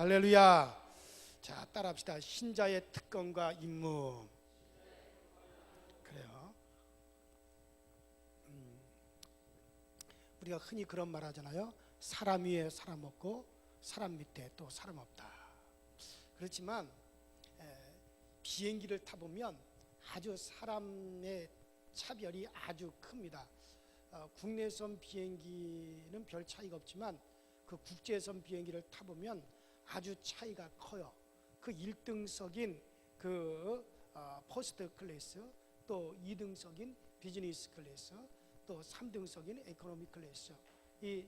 할렐루야. 자, 따라합시다. 신자의 특권과 임무. 그래요. 우리가 흔히 그런 말 하잖아요. 사람 위에 사람 없고 사람 밑에 또 사람 없다. 그렇지만 비행기를 타보면 아주 사람의 차별이 아주 큽니다. 국내선 비행기는 별 차이가 없지만 그 국제선 비행기를 타보면 아주 차이가 커요. 그 1등석인 그 퍼스트 클래스, 또 2등석인 비즈니스 클래스, 또 3등석인 에코노미 클래스, 이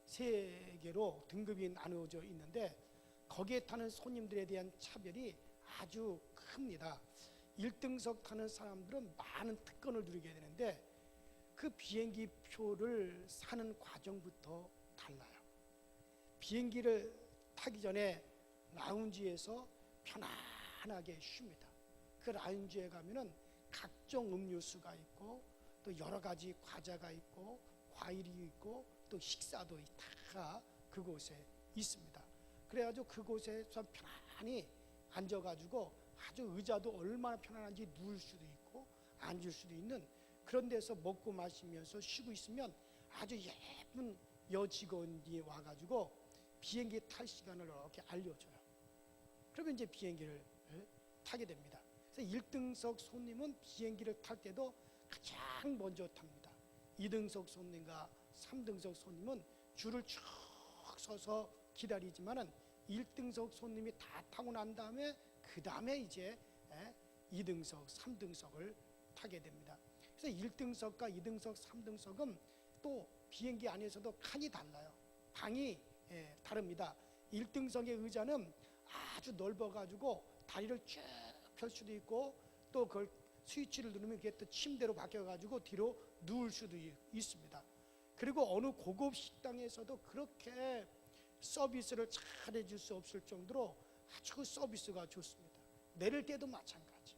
세 개로 등급이 나누어져 있는데 거기에 타는 손님들에 대한 차별이 아주 큽니다. 1등석 타는 사람들은 많은 특권을 누리게 되는데 그 비행기 표를 사는 과정부터 달라요. 비행기를 타기 전에 라운지에서 편안하게 쉽니다. 그 라운지에 가면은 각종 음료수가 있고 또 여러 가지 과자가 있고 과일이 있고 또 식사도 다 그곳에 있습니다. 그래가지고 그곳에서 편안히 앉아가지고 아주 의자도 얼마나 편안한지 누울 수도 있고 앉을 수도 있는 그런 데서 먹고 마시면서 쉬고 있으면 아주 예쁜 여직원이 와가지고 비행기 탈 시간을 이렇게 알려줘요. 그러면 이제 비행기를 타게 됩니다. 그래서 1등석 손님은 비행기를 탈 때도 가장 먼저 탑니다. 2등석 손님과 3등석 손님은 줄을 쭉 서서 기다리지만은 1등석 손님이 다 타고 난 다음에 그 다음에 이제 2등석, 3등석을 타게 됩니다. 그래서 1등석과 2등석, 3등석은 또 비행기 안에서도 칸이 달라요. 방이 다릅니다. 1등석의 의자는 아주 넓어가지고 다리를 쭉 펼 수도 있고 또 그걸 스위치를 누르면 그게 또 침대로 바뀌어가지고 뒤로 누울 수도 있습니다. 그리고 어느 고급 식당에서도 그렇게 서비스를 잘 해줄 수 없을 정도로 아주 서비스가 좋습니다. 내릴 때도 마찬가지.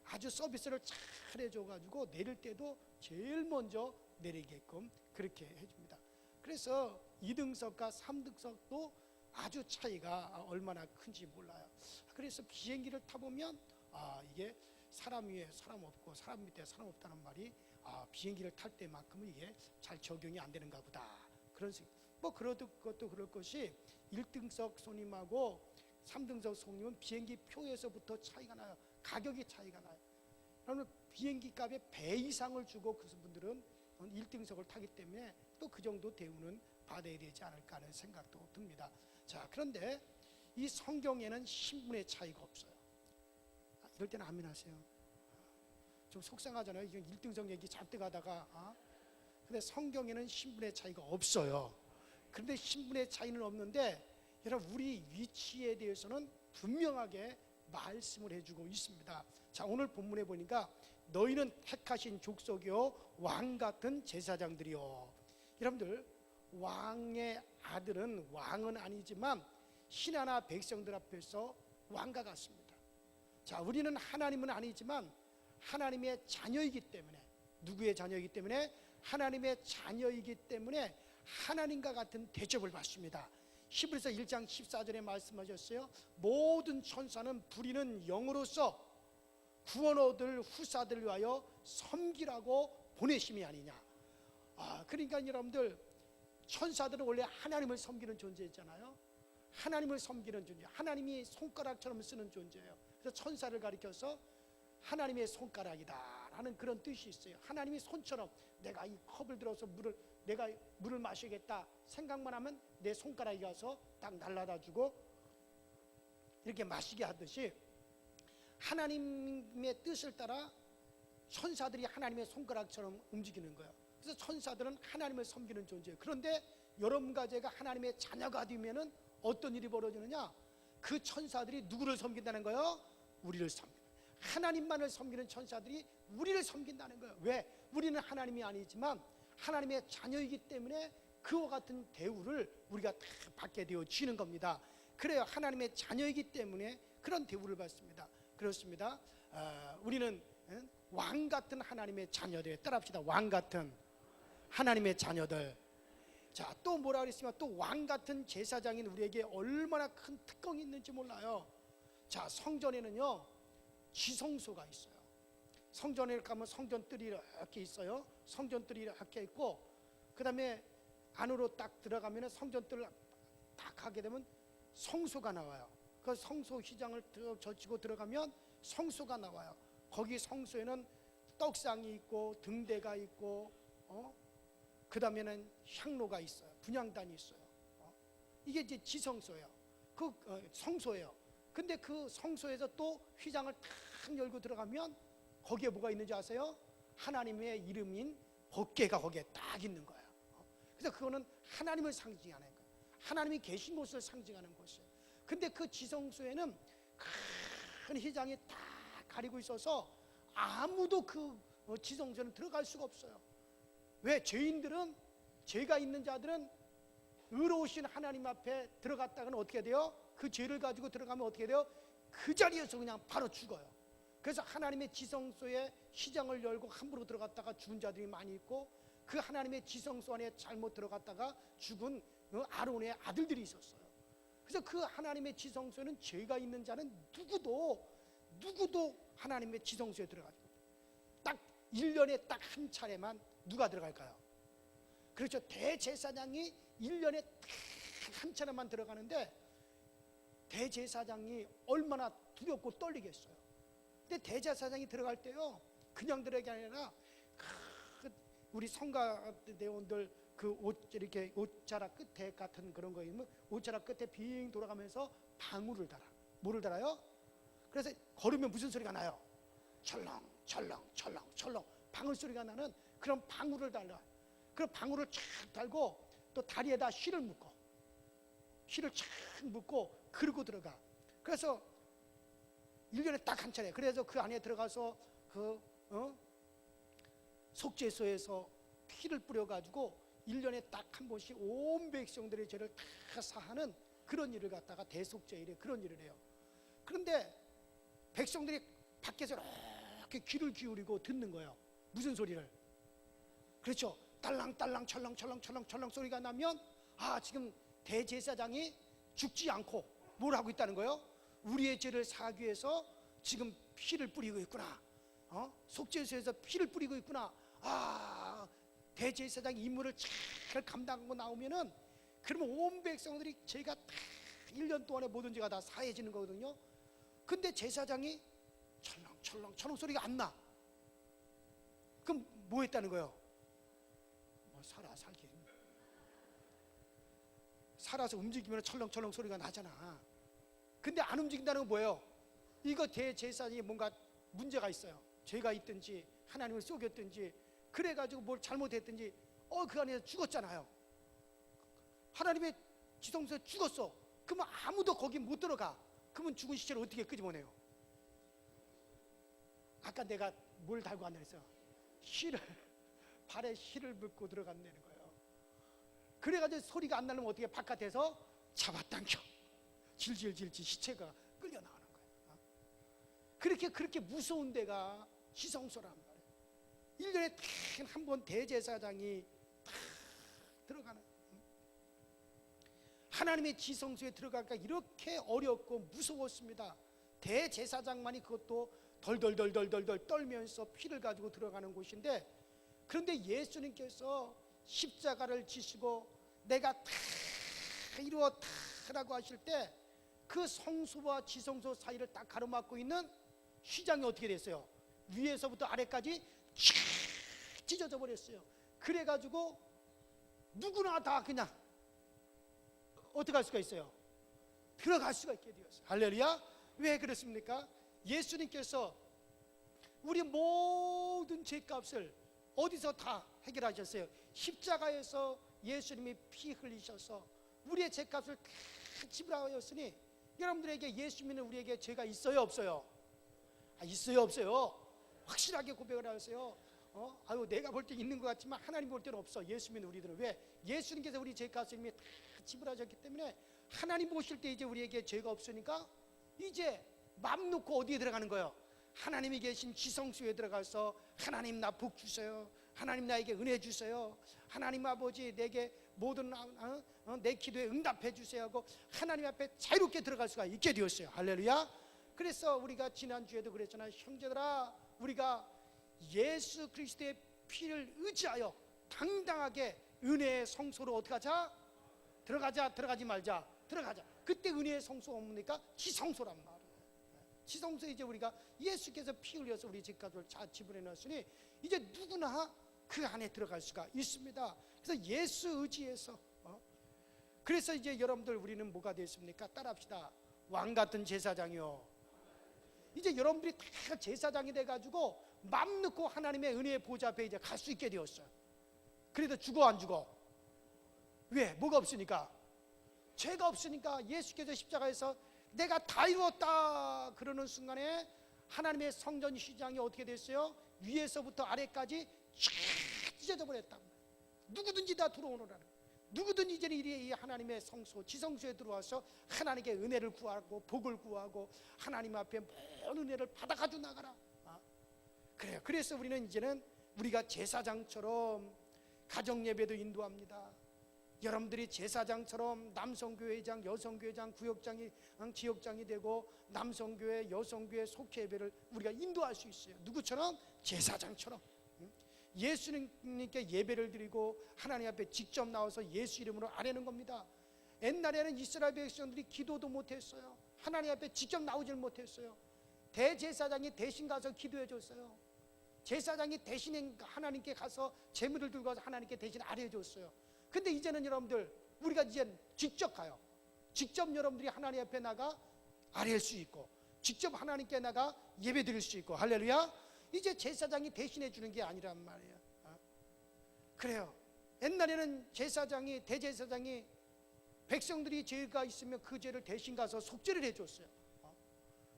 아주 서비스를 잘 해줘가지고 내릴 때도 제일 먼저 내리게끔 그렇게 해줍니다. 그래서 2등석과 3등석도 아주 차이가 얼마나 큰지 몰라요. 그래서 비행기를 타보면 이게 사람 위에 사람 없고 사람 밑에 사람 없다는 말이 비행기를 탈 때만큼은 이게 잘 적용이 안 되는가 보다. 그런 뭐 그것도 그럴 것이 1등석 손님하고 3등석 손님은 비행기 표에서부터 차이가 나요. 가격이 차이가 나요. 그러면 비행기 값의 배 이상을 주고 그분들은 1등석을 타기 때문에 또 그 정도 대우는 받아야 되지 않을까 하는 생각도 듭니다. 자, 그런데 이 성경에는 신분의 차이가 없어요. 이럴 때는 아멘 하세요. 좀 속상하잖아요. 이게 1등석 얘기 잔뜩 하다가 근데 성경에는 신분의 차이가 없어요. 그런데 신분의 차이는 없는데 여러분 우리 위치에 대해서는 분명하게 말씀을 해주고 있습니다. 자, 오늘 본문에 보니까 너희는 택하신 족속이요 왕같은 제사장들이요. 여러분들 왕의 아들은 왕은 아니지만 신하나 백성들 앞에서 왕과 같습니다. 자, 우리는 하나님은 아니지만 하나님의 자녀이기 때문에 누구의 자녀이기 때문에 하나님의 자녀이기 때문에 하나님과 같은 대접을 받습니다. 히브리서 1장 14절에 말씀하셨어요. 모든 천사는 부리는 영으로서 구원 얻을 후사들을 위하여 섬기라고 보내심이 아니냐. 그러니까 여러분들 천사들은 원래 하나님을 섬기는 존재잖아요. 하나님을 섬기는 존재, 하나님이 손가락처럼 쓰는 존재예요. 그래서 천사를 가리켜서 하나님의 손가락이다 라는 그런 뜻이 있어요. 하나님이 손처럼 내가 이 컵을 들어서 내가 물을 마시겠다 생각만 하면 내 손가락이 가서 딱 날라다 주고 이렇게 마시게 하듯이 하나님의 뜻을 따라 천사들이 하나님의 손가락처럼 움직이는 거예요. 그래서 천사들은 하나님을 섬기는 존재예요. 그런데 여러분과 제가 하나님의 자녀가 되면은 어떤 일이 벌어지느냐? 그 천사들이 누구를 섬긴다는 거예요? 우리를 섬긴다. 하나님만을 섬기는 천사들이 우리를 섬긴다는 거예요. 왜? 우리는 하나님이 아니지만 하나님의 자녀이기 때문에 그와 같은 대우를 우리가 다 받게 되어지는 겁니다. 그래요. 하나님의 자녀이기 때문에 그런 대우를 받습니다. 그렇습니다. 우리는 왕 같은 하나님의 자녀들, 따라합시다. 왕 같은 하나님의 자녀들. 자, 또 뭐라 그랬으면 또 왕 같은 제사장인 우리에게 얼마나 큰 특권이 있는지 몰라요. 자, 성전에는요 지성소가 있어요. 성전에 가면 성전뜰이 이렇게 있어요. 성전뜰이 이렇게 있고, 그 다음에 안으로 딱 들어가면 성전뜰을 딱 하게 되면 성소가 나와요. 그 성소 휘장을 젖히고 들어가면 성소가 나와요. 거기 성소에는 떡상이 있고 등대가 있고, 그 다음에는 향로가 있어요. 분향단이 있어요. 이게 이제 지성소예요. 그 성소예요. 근데 그 성소에서 또 휘장을 탁 열고 들어가면 거기에 뭐가 있는지 아세요? 하나님의 이름인 법궤가 거기에 딱 있는 거예요. 그래서 그거는 하나님을 상징하는 거예요. 하나님이 계신 곳을 상징하는 곳이에요. 근데 그 지성소에는 큰 휘장이 딱 가리고 있어서 아무도 그 지성소에는 들어갈 수가 없어요. 왜? 죄인들은, 죄가 있는 자들은 의로우신 하나님 앞에 들어갔다가는 어떻게 돼요? 그 죄를 가지고 들어가면 어떻게 돼요? 그 자리에서 그냥 바로 죽어요. 그래서 하나님의 지성소에 휘장을 열고 함부로 들어갔다가 죽은 자들이 많이 있고, 그 하나님의 지성소 안에 잘못 들어갔다가 죽은 아론의 아들들이 있었어요. 그래서 그 하나님의 지성소에는 죄가 있는 자는 누구도 하나님의 지성소에 들어가죠. 딱 1년에 딱 한 차례만 누가 들어갈까요? 그렇죠. 대제사장이 1년에 딱 한 차례만 들어가는데 대제사장이 얼마나 두렵고 떨리겠어요. 근데 대제사장이 들어갈 때요, 그냥 들어가게 아니라 우리 성가대원들 그 옷, 이렇게 옷자락 끝에 같은 그런 거 있으면 옷자락 끝에 빙 돌아가면서 방울을 달아. 뭐를 달아요? 그래서 걸으면 무슨 소리가 나요? 철렁 철렁 철렁 철렁 방울 소리가 나는 그런 방울을 달라. 그 방울을 쫙 달고 또 다리에다 실을 묶어. 실을 쫙 묶고 그러고 들어가. 그래서 1년에 딱 한 차례. 그래서 그 안에 들어가서 그 속죄소에서 피를 뿌려가지고 1년에 딱 한 번씩 온 백성들의 죄를 다 사하는 그런 일을 갖다가 대속죄일에 그런 일을 해요. 그런데 백성들이 밖에서 이렇게 귀를 기울이고 듣는 거예요. 무슨 소리를? 그렇죠. 딸랑딸랑 철렁철렁 철렁철렁 소리가 나면 지금 대제사장이 죽지 않고 뭘 하고 있다는 거예요? 우리의 죄를 사하기 위해서 지금 피를 뿌리고 있구나. 속죄소에서 피를 뿌리고 있구나. 대제사장 임무를 잘 감당하고 나오면은 그러면 온 백성들이 죄가 다 1년 동안에 모든 죄가 다 사해지는 거거든요. 근데 제사장이 철렁철렁 소리가 안 나. 그럼 뭐 했다는 거예요? 살아서 움직이면 철렁철렁 소리가 나잖아. 근데 안 움직인다는 건 뭐예요? 이거 대제사장이 뭔가 문제가 있어요. 죄가 있든지 하나님을 속였든지 그래가지고 뭘 잘못했든지 그 안에서 죽었잖아요. 하나님의 지성소에 죽었어. 그러면 아무도 거기 못 들어가. 그러면 죽은 시체를 어떻게 끄집어내요? 아까 내가 뭘 달고 왔나 했어요? 발에 실을 묶고 들어간다는 거예요. 그래가지고 소리가 안 나면 어떻게 바깥에서 잡아당겨 질질질질 시체가 끌려 나오는 거예요. 그렇게 무서운 데가 지성소란 말이에요. 1년에 한 번 대제사장이 들어가는, 하나님의 지성소에 들어갈까 이렇게 어렵고 무서웠습니다. 대제사장만이 그것도 덜덜덜덜덜 떨면서 피를 가지고 들어가는 곳인데, 그런데 예수님께서 십자가를 지시고 내가 다 이루었다라고 하실 때 그 성소와 지성소 사이를 딱 가로막고 있는 휘장이 어떻게 됐어요? 위에서부터 아래까지 찢어져 버렸어요. 그래가지고 누구나 다 그냥 어떻게 할 수가 있어요? 들어갈 수가 있게 되었어요. 할렐루야. 왜 그렇습니까? 예수님께서 우리 모든 죄값을 어디서 다 해결하셨어요? 십자가에서 예수님이 피 흘리셔서 우리의 죄값을 다 지불하였으니, 여러분들에게 예수 믿는 우리에게 죄가 있어요 없어요? 있어요 없어요? 확실하게 고백을 하세요. 내가 볼 때 있는 것 같지만 하나님 볼 때는 없어. 예수 믿는 우리들은. 왜? 예수님께서 우리 죄값을 이미 다 지불하셨기 때문에 하나님 보실 때 이제 우리에게 죄가 없으니까 이제 맘 놓고 어디에 들어가는 거예요? 하나님이 계신 지성소에 들어가서 하나님 나 복 주세요. 하나님 나에게 은혜 주세요. 하나님 아버지 내게 모든 내 기도에 응답해 주세요 하고 하나님 앞에 자유롭게 들어갈 수가 있게 되었어요. 할렐루야. 그래서 우리가 지난주에도 그랬잖아요. 형제들아, 우리가 예수 그리스도의 피를 의지하여 당당하게 은혜의 성소로 어떻게 하자? 들어가자. 들어가지 말자. 들어가자. 그때 은혜의 성소가 뭡니까? 지성소란 말이에요. 지성소에 이제 우리가 예수께서 피 흘려서 우리 집값을 지불해 놨으니 이제 누구나 그 안에 들어갈 수가 있습니다. 그래서 예수 의지해서 그래서 이제 여러분들 우리는 뭐가 됐습니까? 따라합시다. 왕 같은 제사장이요. 이제 여러분들이 다 제사장이 돼가지고 맘 놓고 하나님의 은혜의 보좌 앞에 이제 갈 수 있게 되었어요. 그래도 죽어 안 죽어? 왜? 뭐가 없으니까? 죄가 없으니까. 예수께서 십자가에서 내가 다 이루었다 그러는 순간에 하나님의 성전 시장이 어떻게 됐어요? 위에서부터 아래까지 쫙 찢어져 버렸다. 누구든지 다 들어오노라는. 누구든지 이제 이 하나님의 성소 지성소에 들어와서 하나님께 은혜를 구하고 복을 구하고 하나님 앞에 모든 은혜를 받아가지고 나가라. 그래요. 그래서 우리는 이제는 우리가 제사장처럼 가정 예배도 인도합니다. 여러분들이 제사장처럼 남성교회장, 여성교회장, 구역장이 지역장이 되고 남성교회, 여성교회 속회 예배를 우리가 인도할 수 있어요. 누구처럼? 제사장처럼. 예수님께 예배를 드리고 하나님 앞에 직접 나와서 예수 이름으로 아뢰는 겁니다. 옛날에는 이스라엘 백성들이 기도도 못했어요. 하나님 앞에 직접 나오질 못했어요. 대제사장이 대신 가서 기도해 줬어요. 제사장이 대신 하나님께 가서 제물을 들고 가서 하나님께 대신 아뢰 줬어요. 근데 이제는 여러분들 우리가 이제 직접 가요. 직접 여러분들이 하나님 앞에 나가 아뢰일 수 있고 직접 하나님께 나가 예배 드릴 수 있고. 할렐루야. 이제 제사장이 대신해 주는 게 아니란 말이에요. 그래요. 옛날에는 제사장이 대제사장이 백성들이 죄가 있으면 그 죄를 대신 가서 속죄를 해줬어요.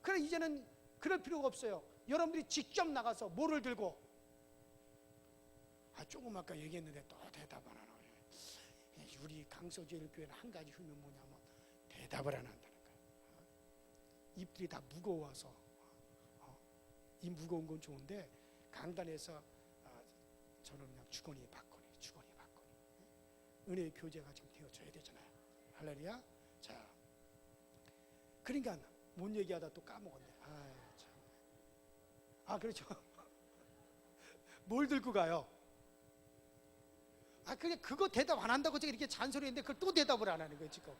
그래 이제는 그럴 필요가 없어요. 여러분들이 직접 나가서 뭐를 들고? 조금 아까 얘기했는데 또 대답 안 하나. 우리 강서제일교회는 한 가지 흠이 뭐냐면 대답을 안 한다는 거예요. 입들이 다 무거워서 이 무거운 건 좋은데 강단에서 저는 그냥 주거니 받거니 은혜의 교제가 지금 되어져야 되잖아요. 할렐루야. 자, 그러니까 뭔 얘기하다 또 까먹었네. 그렇죠. 뭘 들고 가요? 그거 대답 안 한다고 제가 이렇게 잔소리했는데 그걸 또 대답을 안 하는 거예요 지금.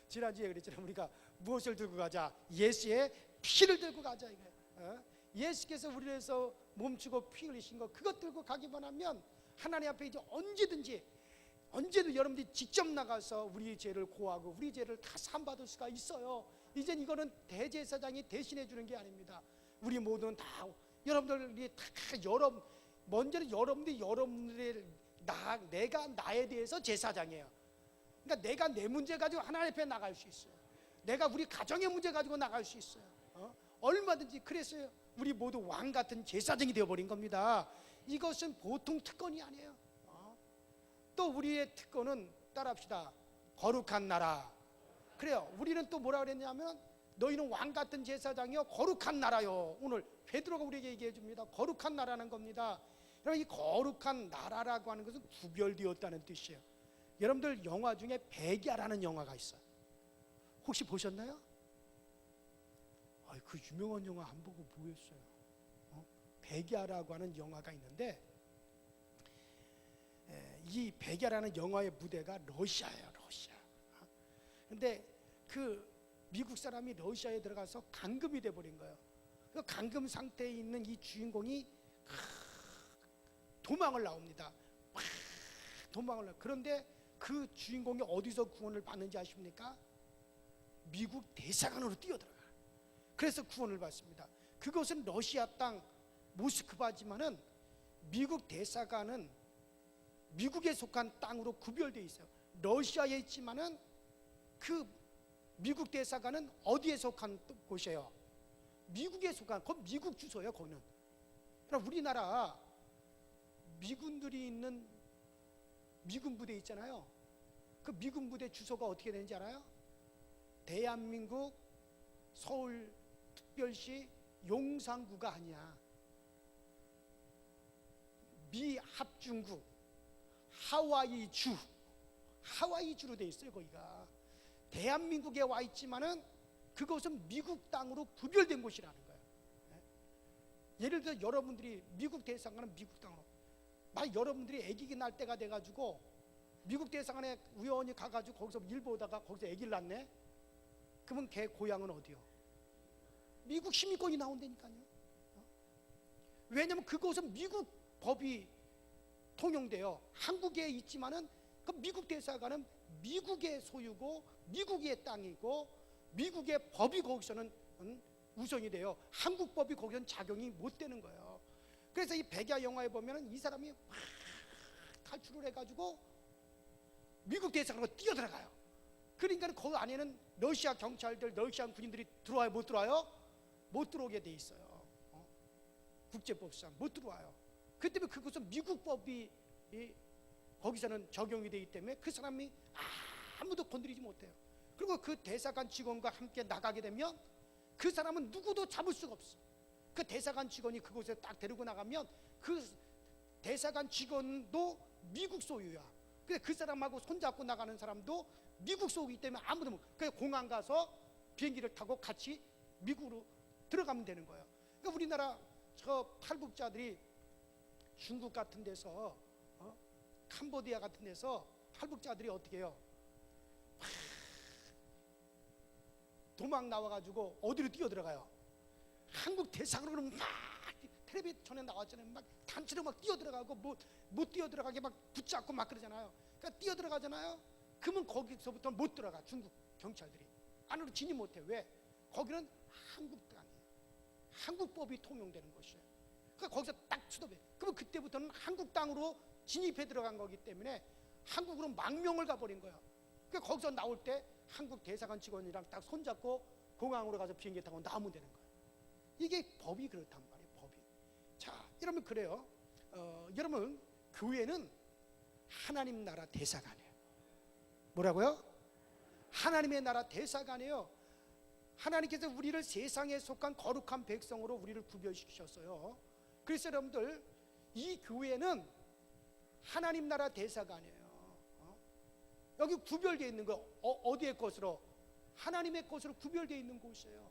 지난주에 그랬잖아요. 우리가 무엇을 들고 가자? 예수의 피를 들고 가자 이거예요. 예수께서 우리를 위해서 몸주고 피 흘리신 거 그것 들고 가기만 하면 하나님 앞에 이제 언제도 여러분들이 직접 나가서 우리 죄를 고하고 우리 죄를 다 사함받을 수가 있어요. 이젠 이거는 대제사장이 대신해 주는 게 아닙니다. 우리 모두는 다 여러분들이 다 먼저는 여러분들의 내가 나에 대해서 제사장이에요. 그러니까 내가 내 문제 가지고 하나님 앞에 나갈 수 있어요. 내가 우리 가정의 문제 가지고 나갈 수 있어요. 얼마든지. 그래서 우리 모두 왕 같은 제사장이 되어버린 겁니다. 이것은 보통 특권이 아니에요. 또 우리의 특권은 따라합시다. 거룩한 나라. 그래요. 우리는 또 뭐라 그랬냐면 너희는 왕 같은 제사장이요 거룩한 나라요. 오늘 베드로가 우리에게 얘기해 줍니다. 거룩한 나라는 겁니다. 여러분 이 거룩한 나라라고 하는 것은 구별되었다는 뜻이에요. 여러분들 영화 중에 백야라는 영화가 있어요. 혹시 보셨나요? 그 유명한 영화 안 보고 뭐 했어요? 백야라고 하는 영화가 있는데 이 백야라는 영화의 무대가 러시아예요. 러시아. 근데 그 미국 사람이 러시아에 들어가서 감금이 돼버린 거예요. 그 감금 상태에 있는 이 주인공이 도망을 나옵니다. 그런데 그 주인공이 어디서 구원을 받는지 아십니까? 미국 대사관으로 뛰어들어가요. 그래서 구원을 받습니다. 그것은 러시아 땅 모스크바지만은 미국 대사관은 미국에 속한 땅으로 구별되어 있어요. 러시아에 있지만은 그 미국 대사관은 어디에 속한 곳이에요? 미국에 속한, 그 미국 주소예요. 거기는. 그럼 우리나라 미군들이 있는 미군 부대 있잖아요. 그 미군 부대 주소가 어떻게 되는지 알아요? 대한민국 서울특별시 용산구가 아니야. 미 합중국 하와이주로 돼 있어요. 거기가 대한민국에 와 있지만은 그것은 미국 땅으로 구별된 곳이라는 거예요. 예를 들어 여러분들이 미국 대사관은 미국 땅으로, 만약 여러분들이 아기가 날 때가 돼가지고 미국 대사관에 우연히 가가지고 거기서 일 보다가 거기서 아기를 낳네. 그러면 걔 고향은 어디요? 미국 시민권이 나온다니까요. 왜냐하면 그곳은 미국 법이 통용돼요. 한국에 있지만은 그 미국 대사관은 미국의 소유고 미국의 땅이고 미국의 법이 거기서는 우선이 돼요. 한국 법이 거기서는 작용이 못 되는 거예요. 그래서 이 백야 영화에 보면은 이 사람이 막 탈출을 해가지고 미국 대사관으로 뛰어들어가요. 그러니까 그 안에는 러시아 경찰들, 러시아 군인들이 들어와요? 못 들어와요? 못 들어오게 돼 있어요. 국제법상 못 들어와요. 그 때문에 그것은 미국 법이 거기서는 적용이 되기 때문에 그 사람이 아무도 건드리지 못해요. 그리고 그 대사관 직원과 함께 나가게 되면 그 사람은 누구도 잡을 수가 없어. 그 대사관 직원이 그곳에 딱 데리고 나가면 그 대사관 직원도 미국 소유야. 그래서 그 사람하고 손잡고 나가는 사람도 미국 소유이기 때문에 아무도 못. 그래서 공항 가서 비행기를 타고 같이 미국으로 들어가면 되는 거예요. 그러니까 우리나라 저 탈북자들이 중국 같은 데서 캄보디아 같은 데서 탈북자들이 어떻게 해요? 도망 나와가지고 어디로 뛰어들어가요? 한국 대사관으로 막 텔레비전에 나왔잖아요. 막 단체로 막 뛰어들어가고 못 뛰어들어가게 막 붙잡고 막 그러잖아요. 그러니까 뛰어들어가잖아요. 그러면 거기서부터 못 들어가. 중국 경찰들이 안으로 진입 못해. 왜? 거기는 한국 땅이에요. 한국법이 통용되는 곳이에요. 그러니까 거기서 딱 수도해. 그러면 그때부터는 한국 땅으로 진입해 들어간 거기 때문에 한국으로 망명을 가버린 거예요. 그러니까 거기서 나올 때 한국 대사관 직원이랑 딱 손잡고 공항으로 가서 비행기 타고 나오면 되는 거예요. 이게 법이 그렇단 말이에요. 법이. 자, 여러분 그래요. 여러분 교회는 하나님 나라 대사관이에요. 뭐라고요? 하나님의 나라 대사관이에요. 하나님께서 우리를 세상에 속한 거룩한 백성으로 우리를 구별시키셨어요. 그래서 여러분들 이 교회는 하나님 나라 대사관이에요. 여기 구별되어 있는 거 어디의 것으로? 하나님의 것으로 구별되어 있는 곳이에요.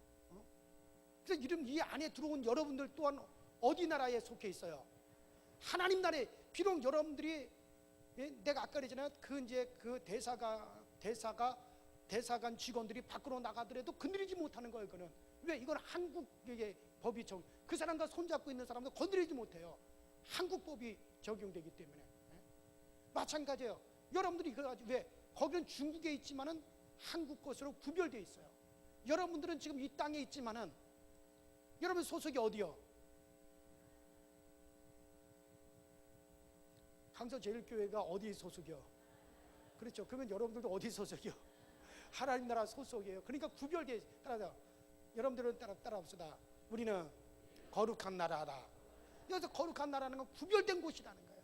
그래서 이 안에 들어온 여러분들 또한 어디 나라에 속해 있어요? 하나님 나라에. 비록 여러분들이 내가 아까 그랬잖아요. 그 대사관 직원들이 밖으로 나가더라도 건드리지 못하는 거예요. 그는 왜? 이건 한국의 법이 그 사람과 손잡고 있는 사람도 건드리지 못해요. 한국 법이 적용되기 때문에. 마찬가지예요. 여러분들이 그래가지고 왜? 거기는 중국에 있지만은 한국 것으로 구별되어 있어요. 여러분들은 지금 이 땅에 있지만은 여러분 소속이 어디요? 강서제일교회가 어디 소속이요? 그렇죠. 그러면 여러분들도 어디 소속이요? 하나님 나라 소속이에요. 그러니까 구별되어 있어요. 여러분들은 따라합시다. 우리는 거룩한 나라다. 여기서 거룩한 나라는 건 구별된 곳이라는 거예요.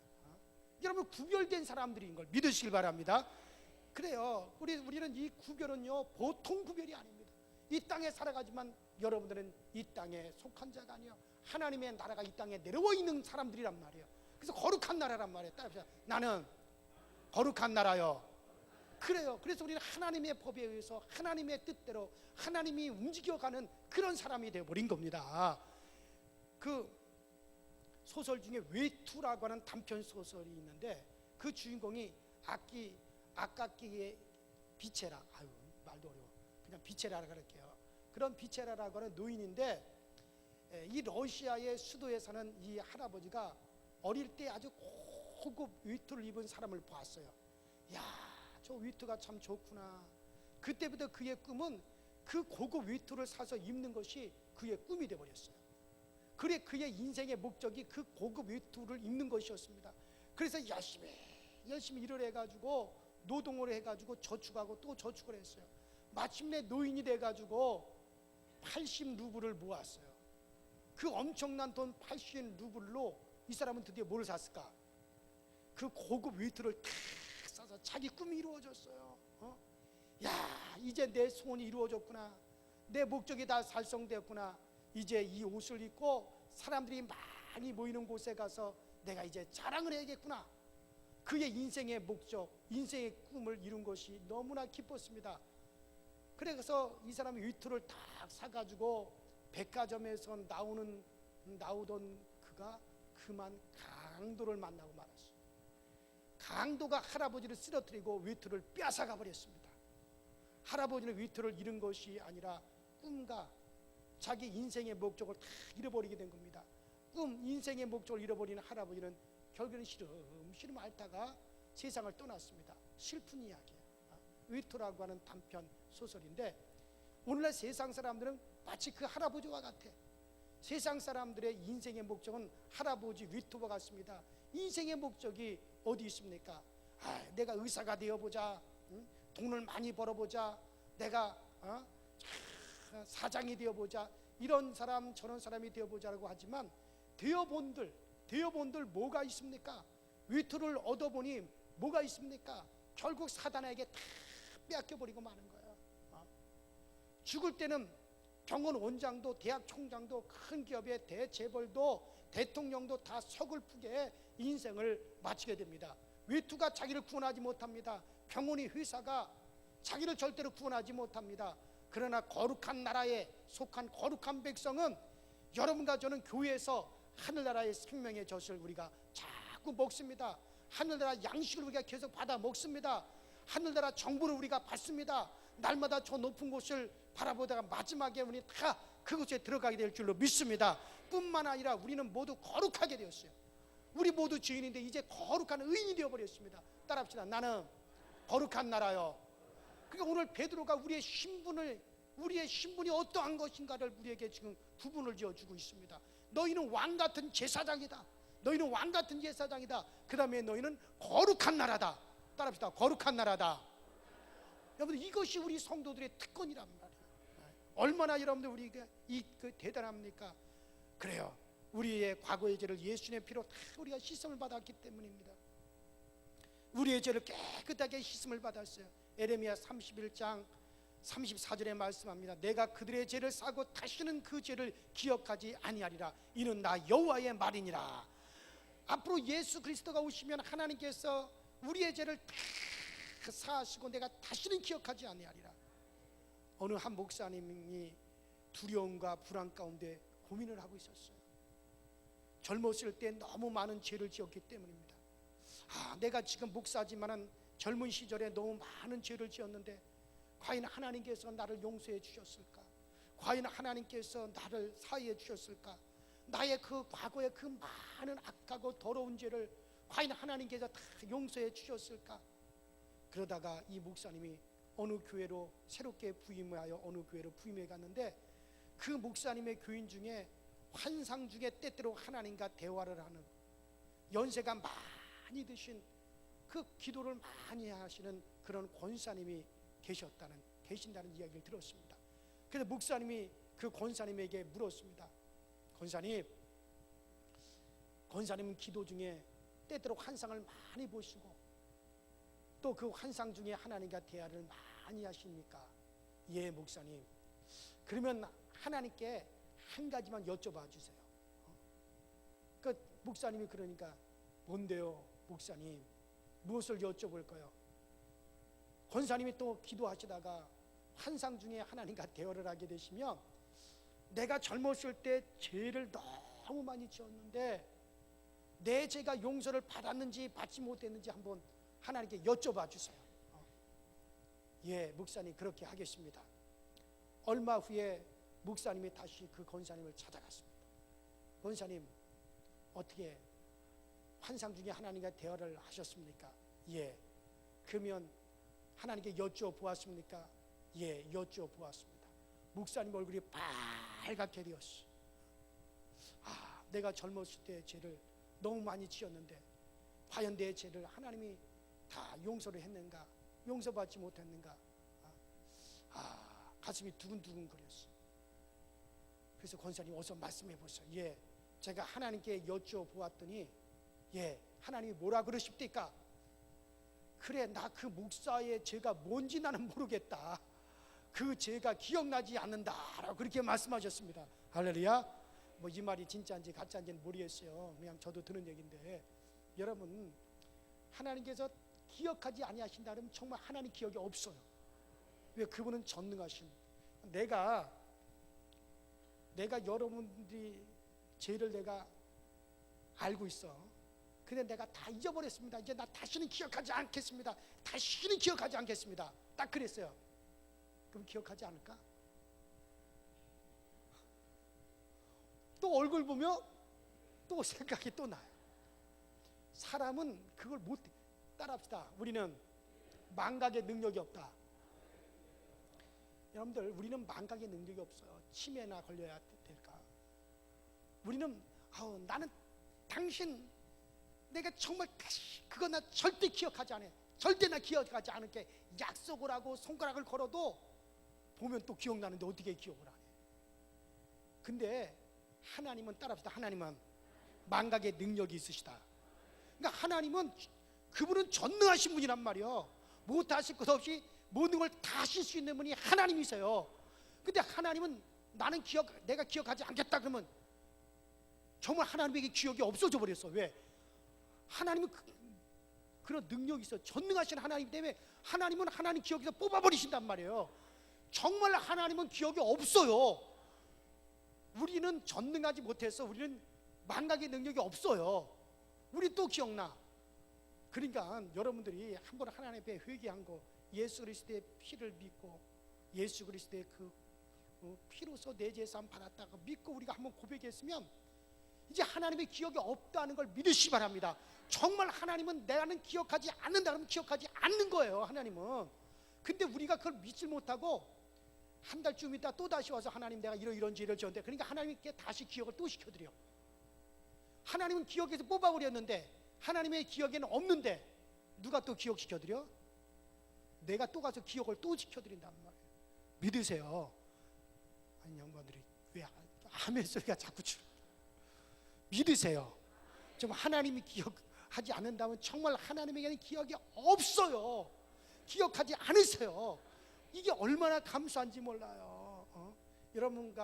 여러분 구별된 사람들인 걸 믿으시길 바랍니다. 그래요. 우리는 이 구별은요 보통 구별이 아닙니다. 이 땅에 살아가지만 여러분들은 이 땅에 속한 자가 아니에요. 하나님의 나라가 이 땅에 내려와 있는 사람들이란 말이에요. 그래서 거룩한 나라란 말이에요. 따라합시다. 나는 거룩한 나라요. 그래요. 그래서 우리는 하나님의 법에 의해서 하나님의 뜻대로 하나님이 움직여가는 그런 사람이 되어버린 겁니다. 그 소설 중에 외투라고 하는 단편 소설이 있는데 그 주인공이 악각기의 비체라, 말도 어려워. 그냥 비체라라 그럴게요. 그런 비체라라고 하는 노인인데 이 러시아의 수도에 사는 이 할아버지가 어릴 때 아주 고급 외투를 입은 사람을 보았어요. 야, 저 외투가 참 좋구나. 그때부터 그의 꿈은 그 고급 외투를 사서 입는 것이 그의 꿈이 되어버렸어요. 그래 그의 인생의 목적이 그 고급 외투를 입는 것이었습니다. 그래서 열심히 일을 해가지고 노동을 해가지고 저축하고 또 저축을 했어요. 마침내 노인이 돼가지고 80루블을 모았어요. 그 엄청난 돈 80루블로 이 사람은 드디어 뭘 샀을까? 그 고급 외투를 탁 사서 자기 꿈이 이루어졌어요. 야, 이제 내 소원이 이루어졌구나. 내 목적이 다 달성되었구나. 이제 이 옷을 입고 사람들이 많이 모이는 곳에 가서 내가 이제 자랑을 해야겠구나. 그의 인생의 목적, 인생의 꿈을 이룬 것이 너무나 기뻤습니다. 그래서 이 사람이 위투를 딱 사가지고 백화점에서 나오던 그가 그만 강도를 만나고 말았어요. 강도가 할아버지를 쓰러뜨리고 위투를 뺏어가 버렸습니다. 할아버지는 위투를 잃은 것이 아니라 꿈과 자기 인생의 목적을 다 잃어버리게 된 겁니다. 인생의 목적을 잃어버리는 할아버지는 결국에는 시름시름 앓다가 세상을 떠났습니다. 슬픈 이야기예요. 위투라고 하는 단편 소설인데, 오늘날 세상 사람들은 마치 그 할아버지와 같아. 세상 사람들의 인생의 목적은 할아버지 위투와 같습니다. 인생의 목적이 어디 있습니까? 내가 의사가 되어보자, 돈을 많이 벌어보자, 내가 사장이 되어보자, 이런 사람 저런 사람이 되어보자라고 하지만 되어본들 뭐가 있습니까? 위투를 얻어보니 뭐가 있습니까? 결국 사단에게 다 빼앗겨버리고 마는 거예요. 죽을 때는 병원 원장도 대학 총장도 큰 기업의 대재벌도 대통령도 다 서글프게 인생을 마치게 됩니다. 위투가 자기를 구원하지 못합니다. 병원이 회사가 자기를 절대로 구원하지 못합니다. 그러나 거룩한 나라에 속한 거룩한 백성은 여러분과 저는 교회에서 하늘나라의 생명의 젖을 우리가 자꾸 먹습니다. 하늘나라 양식을 우리가 계속 받아 먹습니다. 하늘나라 정보를 우리가 받습니다. 날마다 저 높은 곳을 바라보다가 마지막에 우리 다 그곳에 들어가게 될 줄로 믿습니다. 뿐만 아니라 우리는 모두 거룩하게 되었어요. 우리 모두 죄인인데 이제 거룩한 의인이 되어버렸습니다. 따라합시다. 나는 거룩한 나라요. 그러니까 오늘 베드로가 우리의 신분이 어떠한 것인가를 우리에게 지금 구분을 지어주고 있습니다. 너희는 왕같은 제사장이다. 너희는 왕같은 제사장이다. 그 다음에 너희는 거룩한 나라다. 따라합시다. 거룩한 나라다. 여러분, 이것이 우리 성도들의 특권이란 말이에요. 얼마나 여러분들 우리가 대단합니까? 그래요. 우리의 과거의 죄를 예수님의 피로 다 우리가 씻음을 받았기 때문입니다. 우리의 죄를 깨끗하게 씻음을 받았어요. 에레미야 31장 34절에 말씀합니다. 내가 그들의 죄를 사고 다시는 그 죄를 기억하지 아니하리라. 이는 나 여호와의 말이니라. 앞으로 예수 그리스도가 오시면 하나님께서 우리의 죄를 다 사하시고 내가 다시는 기억하지 아니하리라. 어느 한 목사님이 두려움과 불안 가운데 고민을 하고 있었어요. 젊었을 때 너무 많은 죄를 지었기 때문입니다. 내가 지금 목사지만은 젊은 시절에 너무 많은 죄를 지었는데 과연 하나님께서 나를 용서해 주셨을까? 과연 하나님께서 나를 사해해 주셨을까? 나의 그 과거의 그 많은 악하고 더러운 죄를 과연 하나님께서 다 용서해 주셨을까? 그러다가 이 목사님이 어느 교회로 새롭게 부임하여 어느 교회로 부임해 갔는데, 그 목사님의 교인 중에 환상 중에 때때로 하나님과 대화를 하는, 연세가 많이 드신, 그 기도를 많이 하시는 그런 권사님이 계신다는 이야기를 들었습니다. 그래서 목사님이 그 권사님에게 물었습니다. 권사님은 기도 중에 때때로 환상을 많이 보시고 또 그 환상 중에 하나님과 대화를 많이 하십니까? 예, 목사님. 그러면 하나님께 한 가지만 여쭤봐 주세요. 그 목사님이 그러니까 뭔데요, 목사님? 무엇을 여쭤볼까요? 권사님이 또 기도하시다가 환상 중에 하나님과 대화를 하게 되시면, 내가 젊었을 때 죄를 너무 많이 지었는데 내 죄가 용서를 받았는지 받지 못했는지 한번 하나님께 여쭤봐 주세요. 예, 목사님 그렇게 하겠습니다. 얼마 후에 목사님이 다시 그 권사님을 찾아갔습니다. 권사님, 어떻게 환상 중에 하나님과 대화를 하셨습니까? 예. 그러면 하나님께 여쭤보았습니까? 예, 여쭤보았습니다. 목사님 얼굴이 빨갛게 되었어. 내가 젊었을 때 죄를 너무 많이 지었는데 과연 내 죄를 하나님이 다 용서를 했는가? 용서받지 못했는가? 가슴이 두근두근 거렸어. 그래서 권사님 어서 말씀해 보세요. 예, 제가 하나님께 여쭤보았더니 예, 하나님이 뭐라 그러십니까? 그래, 나 그 목사의 죄가 뭔지 나는 모르겠다. 그 죄가 기억나지 않는다라고 그렇게 말씀하셨습니다. 할렐루야. 이 말이 진짜인지 가짜인지는 모르겠어요. 그냥 저도 듣는 얘기인데, 여러분, 하나님께서 기억하지 아니하신다 그러면 정말 하나님 기억이 없어요. 왜? 그분은 전능하신. 내가 여러분들이 죄를 내가 알고 있어. 근데 내가 다 잊어버렸습니다. 이제 나 다시는 기억하지 않겠습니다. 다시는 기억하지 않겠습니다. 딱 그랬어요. 그럼 기억하지 않을까? 또 얼굴 보며 또 생각이 또 나요. 사람은 그걸 못해. 따라합시다. 우리는 망각의 능력이 없다. 여러분들, 우리는 망각의 능력이 없어요. 치매나 걸려야 될까? 우리는 나는 당신 내가 정말 다시 그거 나 절대 기억하지 않아. 절대 나 기억하지 않을게. 약속을 하고 손가락을 걸어도 보면 또 기억나는데 어떻게 기억을 안 해? 근데 하나님은, 따라합시다. 하나님은 망각의 능력이 있으시다. 그러니까 하나님은, 그분은 전능하신 분이란 말이에요. 못하실 것 없이 모든 걸 다 하실 수 있는 분이 하나님이세요. 근데 하나님은 내가 기억하지 않겠다 그러면 정말 하나님에게 기억이 없어져 버렸어. 왜? 하나님은 그런 능력이 있어. 전능하신 하나님 때문에 하나님은 하나님 기억에서 뽑아버리신단 말이에요. 정말 하나님은 기억이 없어요. 우리는 전능하지 못해서 우리는 망각의 능력이 없어요. 우리 또 기억나. 그러니까 여러분들이 한번 하나님 앞에 회개한 거, 예수 그리스도의 피를 믿고 예수 그리스도의 그 피로서 내 죄 사함 받았다고 믿고 우리가 한번 고백했으면 이제 하나님의 기억이 없다는 걸 믿으시 바랍니다. 정말 하나님은 나는 기억하지 않는다 그러면 기억하지 않는 거예요. 하나님은. 근데 우리가 그걸 믿지 못하고 한 달쯤 있다 또 다시 와서 하나님 내가 이런 죄를 지었는데, 그러니까 하나님께 다시 기억을 또 시켜드려. 하나님은 기억에서 뽑아버렸는데 하나님의 기억에는 없는데 누가 또 기억시켜드려? 내가 또 가서 기억을 또 시켜드린단 말이에요. 믿으세요. 아니 양반들이 왜 아멘 소리가 자꾸 줄어? 믿으세요. 좀 하나님이 기억하지 않는다면 정말 하나님에게는 기억이 없어요. 기억하지 않으세요. 이게 얼마나 감사한지 몰라요. 여러분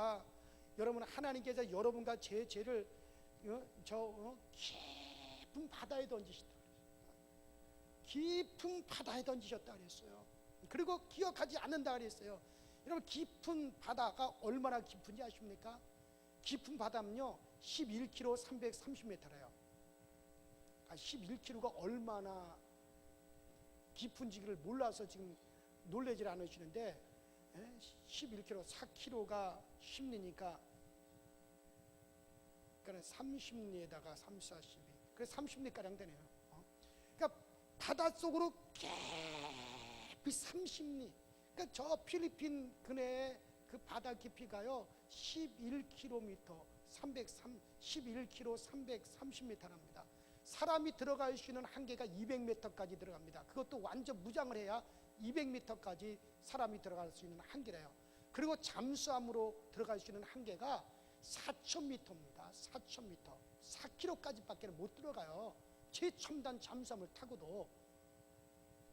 하나님께서 여러분과 제 죄를 깊은 바다에 던지셨다. 깊은 바다에 던지셨다 그랬어요. 그리고 기억하지 않는다 그랬어요. 여러분, 깊은 바다가 얼마나 깊은지 아십니까? 깊은 바다는요 11km 330m래요. 11km가 얼마나 깊은지를 몰라서 지금 놀라질 않으시는데 11km, 4km가 10리니까 그러니까 30리에다가 3, 40이 그래서 30리가량 되네요. 그러니까 바닷속으로 깊이 30리, 그러니까 저 필리핀 근해의 그 바다 깊이가요 11km 330m랍니다. 사람이 들어갈 수 있는 한계가 200m까지 들어갑니다. 그것도 완전 무장을 해야 200m까지 사람이 들어갈 수 있는 한계래요. 그리고 잠수함으로 들어갈 수 있는 한계가 4,000m입니다. 4,000m, 4km까지밖에 못 들어가요. 최첨단 잠수함을 타고도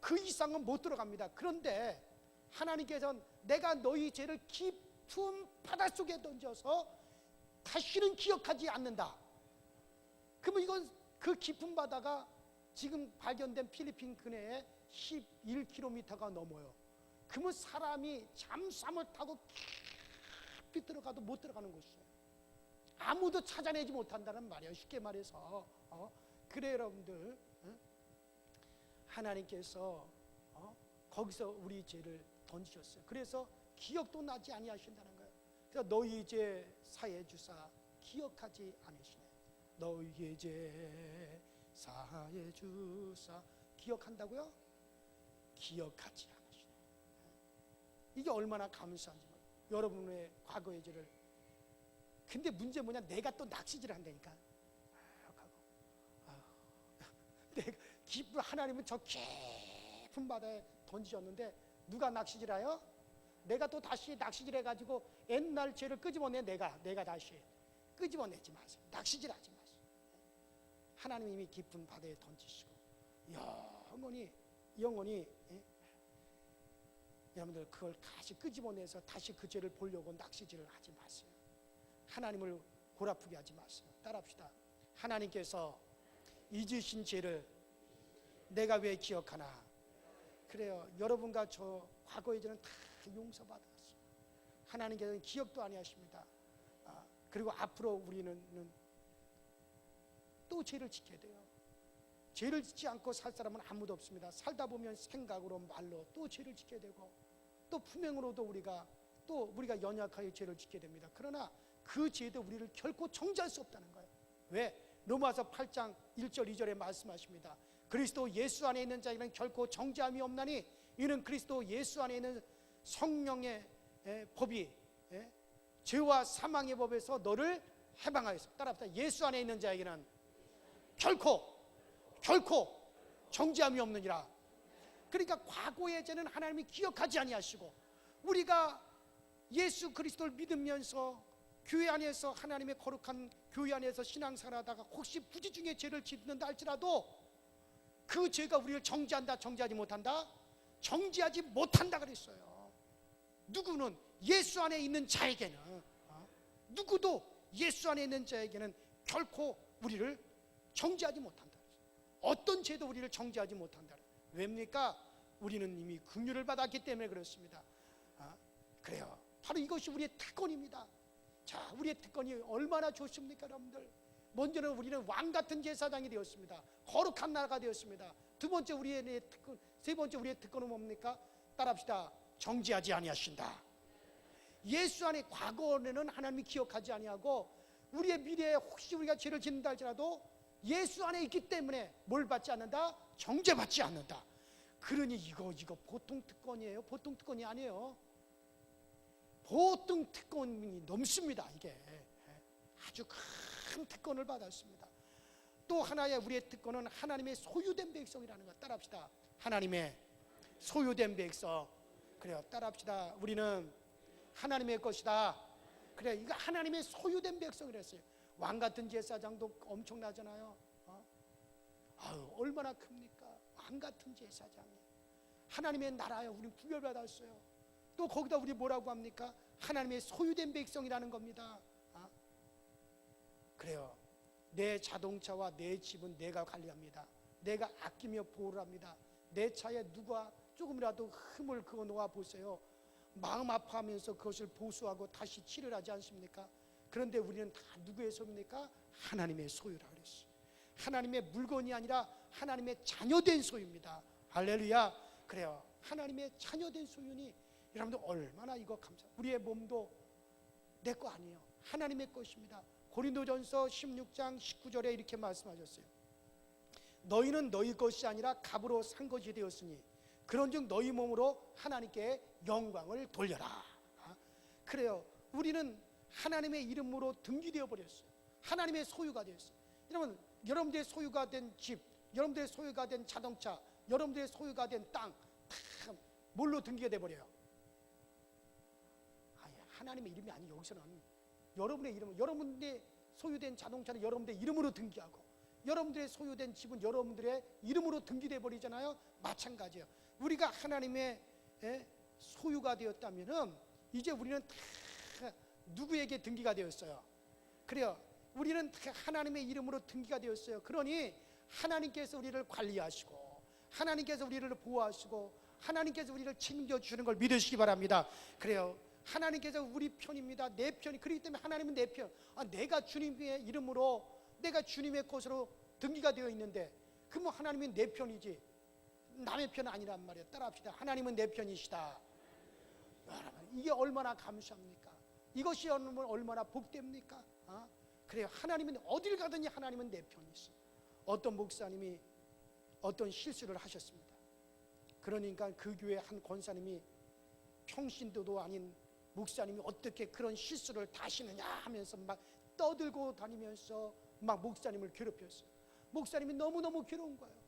그 이상은 못 들어갑니다. 그런데 하나님께서는 내가 너희 죄를 깊은 바닷속에 던져서 다시는 기억하지 않는다. 그러면 이건 그 깊은 바다가 지금 발견된 필리핀 근해에 11km가 넘어요. 그러면 사람이 잠수함을 타고 깊이 들어가도 못 들어가는 곳이에요. 아무도 찾아내지 못한다는 말이에요. 쉽게 말해서. 그래 여러분들, 하나님께서 거기서 우리 죄를 던지셨어요. 그래서 기억도 나지 아니하신다는 거예요. 그래서 너희 죄 사해 주사 기억하지 않으시네. 너희의 죄 사해 주사 기억한다고요? 기억하지 않으시네. 이게 얼마나 감사한지 몰라요. 여러분의 과거의 죄를. 근데 문제 뭐냐, 내가 또 낚시질을 한다니까. 내가 깊은, 하나님은 저 깊은 바다에 던지셨는데 누가 낚시질해요? 내가 또 다시 낚시질해가지고 옛날 죄를 끄집어내. 내가 다시 끄집어내지 마세요. 낚시질하지 마세요. 하나님 이미 깊은 바다에 던지시고 영원히 여러분들 그걸 다시 끄집어내서 다시 그 죄를 보려고 낚시질을 하지 마세요. 하나님을 골아프게 하지 마세요. 따라합시다. 하나님께서 잊으신 죄를 내가 왜 기억하나. 그래요. 여러분과 저 과거의 죄는 다 용서받았어요. 하나님께서는 기억도 아니하십니다. 그리고 앞으로 우리는 또 죄를 지켜야 돼요. 죄를 짓지 않고 살 사람은 아무도 없습니다. 살다 보면 생각으로 말로 또 죄를 지켜야 되고, 또 품행으로도 우리가 연약하여 죄를 지켜야 됩니다. 그러나 그 죄도 우리를 결코 정죄할 수 없다는 거예요. 왜? 로마서 8장 1절 2절에 말씀하십니다. 그리스도 예수 안에 있는 자에게는 결코 정죄함이 없나니 이는 그리스도 예수 안에 있는 성령의 법이 죄와 사망의 법에서 너를 해방하였어. 따라합시다. 예수 안에 있는 자에게는 결코 정죄함이 없느니라. 그러니까 과거의 죄는 하나님이 기억하지 아니하시고, 우리가 예수 그리스도를 믿으면서 교회 안에서 하나님의 거룩한 교회 안에서 신앙생활하다가 혹시 부지 중에 죄를 짓는다 할지라도 그 죄가 우리를 정죄한다, 정죄하지 못한다? 정죄하지 못한다 그랬어요. 누구는 예수 안에 있는 자에게는, 누구도 예수 안에 있는 자에게는 결코 우리를 정죄하지 못한다. 어떤 죄도 우리를 정죄하지 못한다. 왜입니까? 우리는 이미 긍휼을 받았기 때문에 그렇습니다. 그래요. 바로 이것이 우리의 특권입니다. 자, 우리의 특권이 얼마나 좋습니까, 여러분들? 먼저는 우리는 왕 같은 제사장이 되었습니다. 거룩한 나라가 되었습니다. 두 번째 우리의 특권, 세 번째 우리의 특권은 뭡니까? 따라합시다. 정죄하지 아니하신다. 예수 안에 과거에는 하나님이 기억하지 아니하고, 우리의 미래에 혹시 우리가 죄를 짓는다 할지라도 예수 안에 있기 때문에 뭘 받지 않는다? 정죄받지 않는다. 그러니 이거 보통 특권이에요? 보통 특권이 아니에요. 보통 특권이 넘습니다. 이게 아주 큰 특권을 받았습니다. 또 하나의 우리의 특권은 하나님의 소유된 백성이라는 것. 따라합시다. 하나님의 소유된 백성. 그래요. 따라합시다. 우리는 하나님의 것이다. 그래, 이거 하나님의 소유된 백성이랬어요. 왕 같은 제사장도 엄청나잖아요. 아유, 얼마나 큽니까? 왕 같은 제사장이 하나님의 나라에 우리는 구별받았어요. 또 거기다 우리 뭐라고 합니까? 하나님의 소유된 백성이라는 겁니다. 그래요. 내 자동차와 내 집은 내가 관리합니다. 내가 아끼며 보호를 합니다. 내 차에 누가 조금이라도 흠을 그어 놓아 보세요. 마음 아파하면서 그것을 보수하고 다시 칠을 하지 않습니까? 그런데 우리는 다 누구의 소유입니까? 하나님의 소유라 그랬어요. 하나님의 물건이 아니라 하나님의 자녀된 소유입니다. 할렐루야. 그래요. 하나님의 자녀된 소유니 여러분들 얼마나 이거 감사. 우리의 몸도 내 거 아니에요. 하나님의 것입니다. 고린도전서 16장 19절에 이렇게 말씀하셨어요. 너희는 너희 것이 아니라 값으로 산 것이 되었으니 그런즉 너희 몸으로 하나님께 영광을 돌려라. 그래요. 우리는 하나님의 이름으로 등기되어 버렸어요. 하나님의 소유가 되었어요. 여러분, 여러분들의 소유가 된 집, 여러분들의 소유가 된 자동차, 여러분들의 소유가 된 땅 다 뭘로 등기가 돼 버려요? 하나님의 이름이 아니에요. 여기서는 여러분의 이름, 여러분들의 소유된 자동차는 여러분들의 이름으로 등기하고, 여러분들의 소유된 집은 여러분들의 이름으로 등기돼 버리잖아요. 마찬가지예요. 우리가 하나님의 소유가 되었다면은 이제 우리는 다 누구에게 등기가 되었어요? 그래요. 우리는 다 하나님의 이름으로 등기가 되었어요. 그러니 하나님께서 우리를 관리하시고, 하나님께서 우리를 보호하시고, 하나님께서 우리를 책임져 주시는 걸 믿으시기 바랍니다. 그래요. 하나님께서 우리 편입니다. 내 편이. 그렇기 때문에 하나님은 내 편. 내가 주님의 이름으로, 내가 주님의 것으로 등기가 되어 있는데 그럼 하나님은 내 편이지 남의 편 아니란 말이에요. 따라합시다. 하나님은 내 편이시다. 여러분, 이게 얼마나 감사합니까? 이것이 얼마나 복됩니까? 그래요. 하나님은 어딜 가든지 하나님은 내 편이 있어. 어떤 목사님이 어떤 실수를 하셨습니다. 그러니까 그 교회 한 권사님이 평신도도 아닌 목사님이 어떻게 그런 실수를 다시느냐 하면서 막 떠들고 다니면서 막 목사님을 괴롭혔어요. 목사님이 너무너무 괴로운 거예요.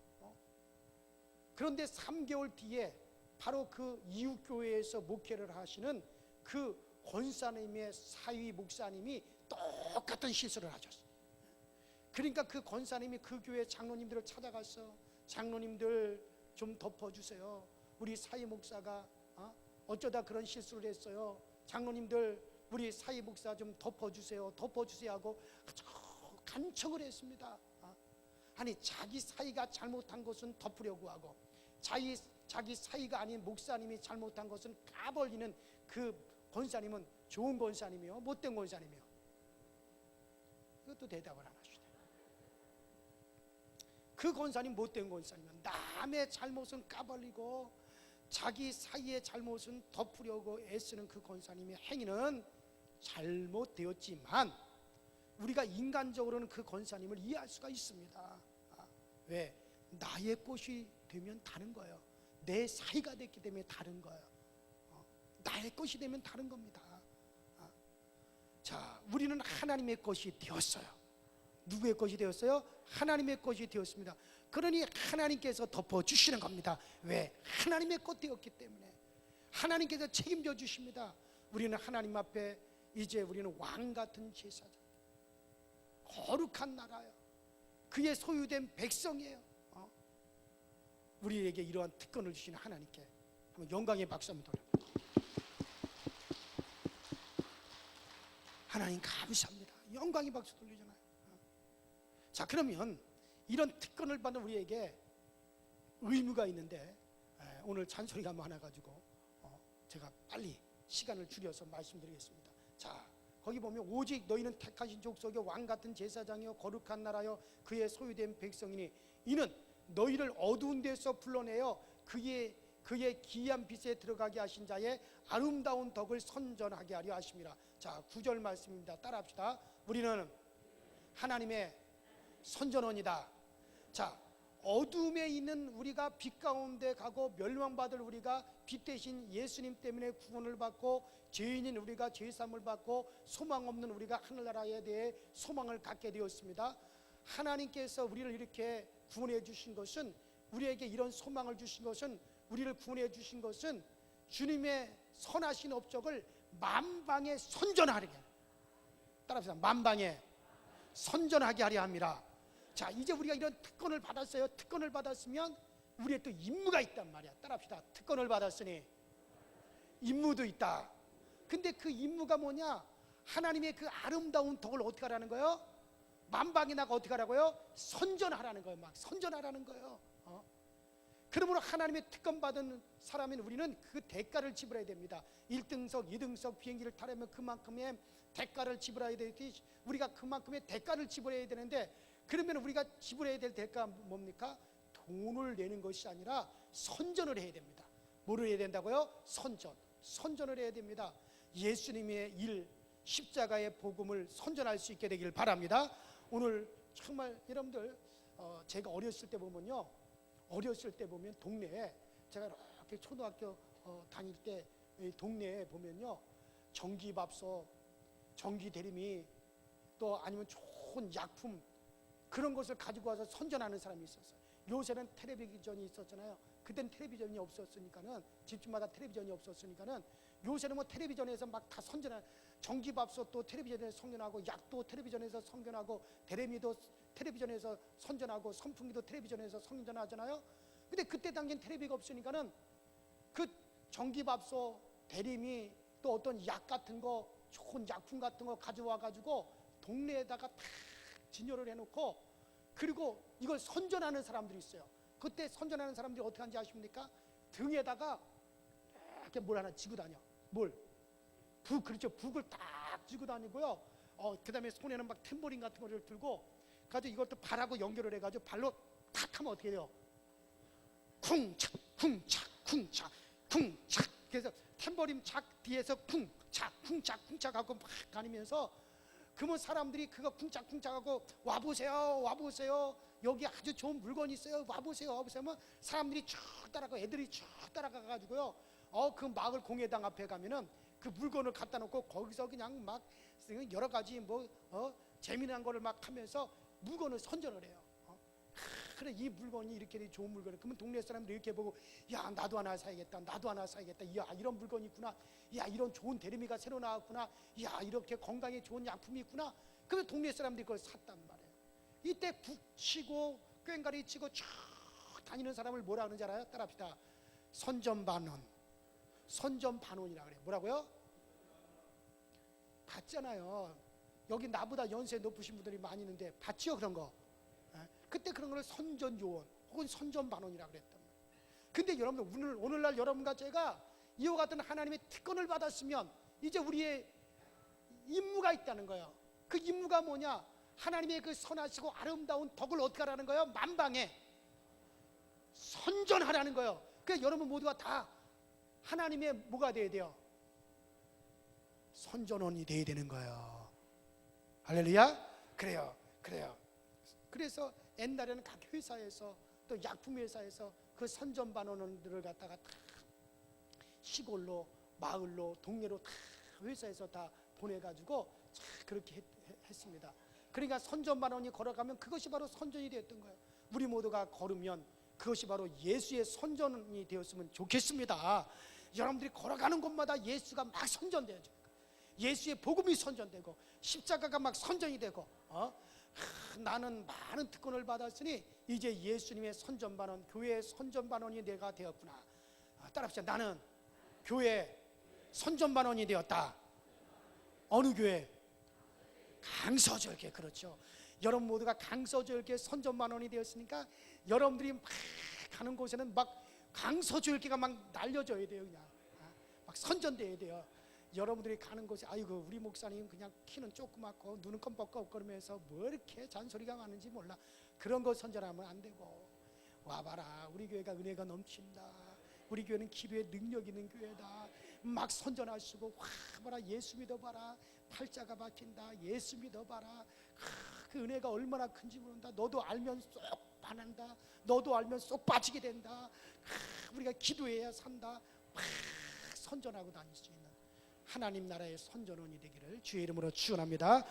그런데 3개월 뒤에 바로 그 이웃 교회에서 목회를 하시는 그 권사님의 사위 목사님이 똑같은 실수를 하셨어요. 그러니까 그 권사님이 그 교회 장로님들을 찾아가서 장로님들 좀 덮어주세요. 우리 사위 목사가 어쩌다 그런 실수를 했어요. 장로님들 우리 사위 목사 좀 덮어주세요. 덮어주세요 하고 아주 간청을 했습니다. 아니 자기 사이가 잘못한 것은 덮으려고 하고 자기 사이가 아닌 목사님이 잘못한 것은 까벌리는 그 권사님은 좋은 권사님이요 못된 권사님이요? 이것도 대답을 안 하시네. 그 권사님 못된 권사님은 남의 잘못은 까발리고 자기 사이의 잘못은 덮으려고 애쓰는 그 권사님의 행위는 잘못되었지만 우리가 인간적으로는 그 권사님을 이해할 수가 있습니다. 왜? 나의 것이 되면 다른 거예요. 내 사이가 됐기 때문에 다른 거예요. 나의 것이 되면 다른 겁니다. 자, 우리는 하나님의 것이 되었어요. 누구의 것이 되었어요? 하나님의 것이 되었습니다. 그러니 하나님께서 덮어주시는 겁니다. 왜? 하나님의 것 되었기 때문에 하나님께서 책임져 주십니다. 우리는 하나님 앞에 이제 우리는 왕같은 제사장, 거룩한 나라요, 그의 소유된 백성이에요. 우리에게 이러한 특권을 주시는 하나님께 한번 영광의 박수 한번 돌려. 하나님 감사합니다. 영광의 박수 돌리잖아요. 자, 그러면 이런 특권을 받는 우리에게 의무가 있는데 오늘 잔소리가 많아가지고 제가 빨리 시간을 줄여서 말씀드리겠습니다. 자, 거기 보면 오직 너희는 택하신 족속의 왕같은 제사장이요 거룩한 나라요 그의 소유된 백성이니 이는 너희를 어두운 데서 불러내어 그의 기이한 빛에 들어가게 하신 자의 아름다운 덕을 선전하게 하려 하심이라. 자, 9절 말씀입니다. 따라합시다. 우리는 하나님의 선전원이다. 자, 어둠에 있는 우리가 빛 가운데 가고 멸망받을 우리가 빛 대신 예수님 때문에 구원을 받고 죄인인 우리가 죄사함을 받고 소망 없는 우리가 하늘나라에 대해 소망을 갖게 되었습니다. 하나님께서 우리를 이렇게 구원해 주신 것은, 우리에게 이런 소망을 주신 것은, 우리를 구원해 주신 것은 주님의 선하신 업적을 만방에 선전하게, 따라합시다. 만방에 선전하게 하려 합니다. 자, 이제 우리가 이런 특권을 받았어요. 특권을 받았으면 우리의 또 임무가 있단 말이야. 따라합시다. 특권을 받았으니 임무도 있다. 근데 그 임무가 뭐냐? 하나님의 그 아름다운 덕을 어떻게 하라는 거예요? 만방에 나가 어떻게 하라고요? 선전하라는 거예요. 막 선전하라는 거예요. 그러므로 하나님의 특권 받은 사람인 우리는 그 대가를 지불해야 됩니다. 1등석, 2등석 비행기를 타려면 그만큼의 대가를 지불해야 되듯이 우리가 그만큼의 대가를 지불해야 되는데, 그러면 우리가 지불해야 될 대가가 뭡니까? 돈을 내는 것이 아니라 선전을 해야 됩니다. 뭐를 해야 된다고요? 선전을 해야 됩니다. 예수님의 일, 십자가의 복음을 선전할 수 있게 되길 바랍니다. 오늘 정말 여러분들 제가 어렸을 때 보면 동네에, 제가 이렇게 초등학교 다닐 때 동네에 보면요, 전기밥솥, 전기대리미, 또 아니면 좋은 약품, 그런 것을 가지고 와서 선전하는 사람이 있었어요. 요새는 텔레비전이 있었잖아요. 그땐 텔레비전이 없었으니까는, 집집마다 텔레비전이 없었으니까는 요새는 뭐 텔레비전에서 막 다 선전하는, 전기밥솥도 텔레비전에서 선전하고, 약도 텔레비전에서 선전하고, 대리미도 텔레비전에서 선전하고, 선풍기도 텔레비전에서 선전하잖아요. 근데 그때 당시엔 텔레비가 없으니까는 그 전기밥솥, 대리미, 또 어떤 약 같은 거, 좋은 약품 같은 거 가져와 가지고 동네에다가 다 진열을 해놓고, 그리고 이걸 선전하는 사람들이 있어요. 그때 선전하는 사람들이 어떻게 하는지 아십니까? 등에다가 이렇게 뭘 하나 지고 다녀. 북, 그렇죠. 북을 딱 쥐고 다니고요. 그 다음에 손에는 막 탬버린 같은 거를 들고 가지고 이것도 발하고 연결을 해가지고 발로 탁 하면 어떻게 돼요? 쿵착 쿵착 쿵착 쿵착. 그래서 탬버린 착 뒤에서 쿵착 쿵착 쿵착 하고 막 다니면서, 그러면 사람들이 그거 쿵짝쿵짝 하고 와보세요, 여기 아주 좋은 물건이 있어요, 와보세요 하면 사람들이 쭉 따라가, 애들이 쭉 따라가가지고요, 그 마을 공회당 앞에 가면은 그 물건을 갖다 놓고 거기서 그냥 막 여러 가지 재미난 거를 막 하면서 물건을 선전을 해요. 그래, 이 물건이 이렇게 좋은 물건을, 그러면 동네 사람들이 이렇게 보고, 야, 나도 하나 사야겠다, 야, 이런 물건이 있구나, 야, 이런 좋은 대리미가 새로 나왔구나, 야, 이렇게 건강에 좋은 약품이 있구나. 그러면 동네 사람들이 그걸 샀단 말이에요. 이때 북치고 꽹가리 치고 쭉 다니는 사람을 뭐라 하는지 알아요? 따라합시다. 선전반원이라 그래요. 뭐라고요? 봤잖아요. 여기 나보다 연세 높으신 분들이 많이 있는데 봤지요, 그런 거? 그때 그런 걸 선전요원 혹은 선전반원이라고 그랬단 말이에요. 근데 여러분들 오늘날 여러분과 제가 이와 같은 하나님의 특권을 받았으면 이제 우리의 임무가 있다는 거예요. 그 임무가 뭐냐? 하나님의 그 선하시고 아름다운 덕을 어떻게 하라는 거예요? 만방에 선전하라는 거예요. 그러니까 여러분 모두가 다 하나님의 뭐가 돼야 돼요? 선전원이 돼야 되는 거예요. 할렐루야? 그래요. 그래서 옛날에는 각 회사에서 또 약품 회사에서 그 선전반원들을 갖다가 다 시골로 마을로 동네로 다 회사에서 다 보내가지고 그렇게 했습니다. 그러니까 선전반원이 걸어가면 그것이 바로 선전이 되었던 거예요. 우리 모두가 걸으면 그것이 바로 예수의 선전이 되었으면 좋겠습니다. 여러분들이 걸어가는 곳마다 예수가 막 선전돼요. 예수의 복음이 선전되고 십자가가 막 선전이 되고 나는 많은 특권을 받았으니 이제 예수님의 선전반원, 교회의 선전반원이 내가 되었구나. 따라합시다. 나는 교회 선전반원이 되었다. 어느 교회? 강서절개. 그렇죠. 여러분 모두가 강서절개 선전반원이 되었으니까 여러분들이 막 가는 곳에는 막 강서절개가 막 날려져야 돼요. 그냥 막 선전돼야 돼요. 여러분들이 가는 곳에 아이고 우리 목사님 그냥 키는 조그맣고 눈은 껌뻑껌거리면서 뭐 이렇게 잔소리가 많은지 몰라. 그런 거 선전하면 안 되고 와봐라. 우리 교회가 은혜가 넘친다. 우리 교회는 기도의 능력 있는 교회다. 막 선전하시고 와봐라. 예수 믿어봐라. 팔자가 박힌다. 예수 믿어봐라. 그 은혜가 얼마나 큰지 모른다. 너도 알면 쏙 반한다. 너도 알면 쏙 빠지게 된다. 우리가 기도해야 산다. 막 선전하고 다닐 수 있는 하나님 나라의 선전원이 되기를 주의 이름으로 축원합니다.